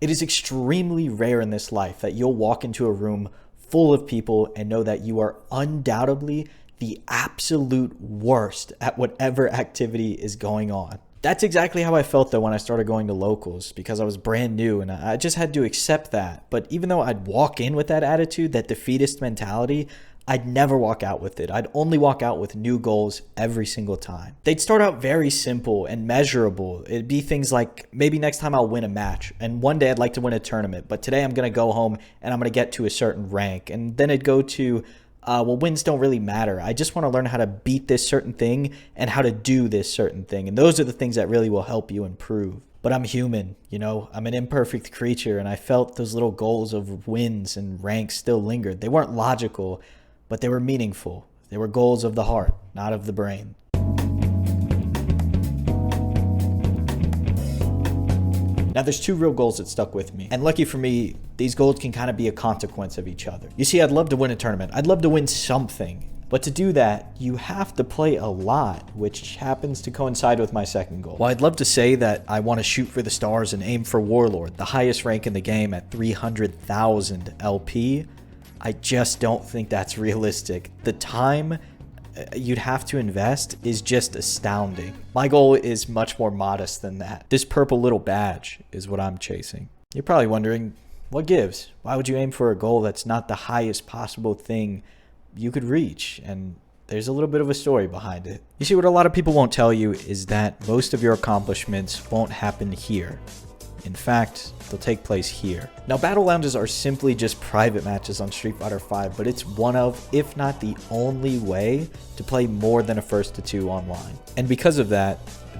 It is extremely rare in this life that you'll walk into a room full of people and know that you are undoubtedly the absolute worst at whatever activity is going on. That's exactly how I felt though when I started going to locals, because I was brand new and I just had to accept that. But even though I'd walk in with that attitude, that defeatist mentality, I'd never walk out with it. I'd only walk out with new goals every single time. They'd start out very simple and measurable. It'd be things like, maybe next time I'll win a match, and one day I'd like to win a tournament, but today I'm going to go home and I'm going to get to a certain rank. And then it'd go to, well, wins don't really matter. I just want to learn how to beat this certain thing and how to do this certain thing. And those are the things that really will help you improve. But I'm human, you know, I'm an imperfect creature, and I felt those little goals of wins and ranks still lingered. They weren't logical, but they were meaningful. They were goals of the heart, not of the brain. Now, there's two real goals that stuck with me. And lucky for me, these goals can kind of be a consequence of each other. You see, I'd love to win a tournament. I'd love to win something. But to do that, you have to play a lot, which happens to coincide with my second goal. While I'd love to say that I want to shoot for the stars and aim for Warlord, the highest rank in the game at 300,000 LP, I just don't think that's realistic. The time you'd have to invest is just astounding. My goal is much more modest than that. This purple little badge is what I'm chasing. You're probably wondering, what gives? Why would you aim for a goal that's not the highest possible thing you could reach? And there's a little bit of a story behind it. You see, what a lot of people won't tell you is that most of your accomplishments won't happen here. In fact, they'll take place here. Now, battle lounges are simply just private matches on Street Fighter V, but it's one of, if not the only way to play more than a first to two online. And because of that,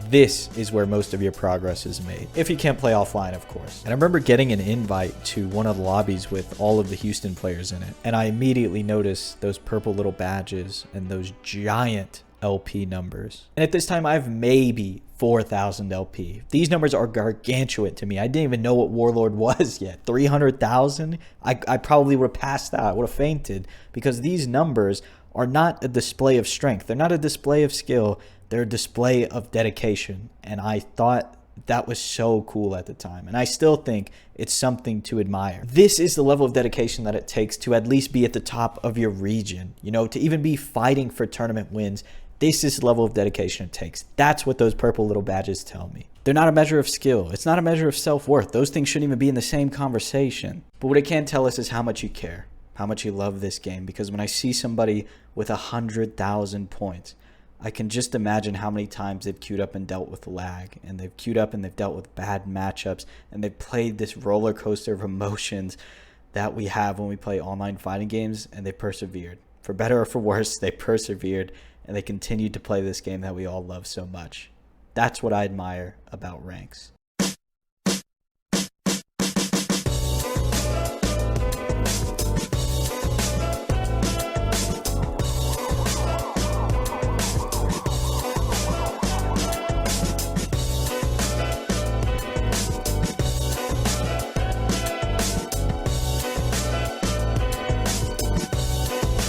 this is where most of your progress is made. If you can't play offline, of course. And I remember getting an invite to one of the lobbies with all of the Houston players in it, and I immediately noticed those purple little badges and those giant LP numbers. And at this time, I have maybe 4,000 LP. These numbers are gargantuan to me. I didn't even know what Warlord was yet. 300,000? I probably would have passed that. I would have fainted, because these numbers are not a display of strength. They're not a display of skill. They're a display of dedication. And I thought that was so cool at the time. And I still think it's something to admire. This is the level of dedication that it takes to at least be at the top of your region. You know, to even be fighting for tournament wins. This is the level of dedication it takes. That's what those purple little badges tell me. They're not a measure of skill. It's not a measure of self-worth. Those things shouldn't even be in the same conversation. But what it can tell us is how much you care, how much you love this game. Because when I see somebody with 100,000 points, I can just imagine how many times they've queued up and dealt with lag, and they've queued up and they've dealt with bad matchups, and they've played this roller coaster of emotions that we have when we play online fighting games, and they persevered. For better or for worse, they persevered, and they continued to play this game that we all love so much. That's what I admire about ranks.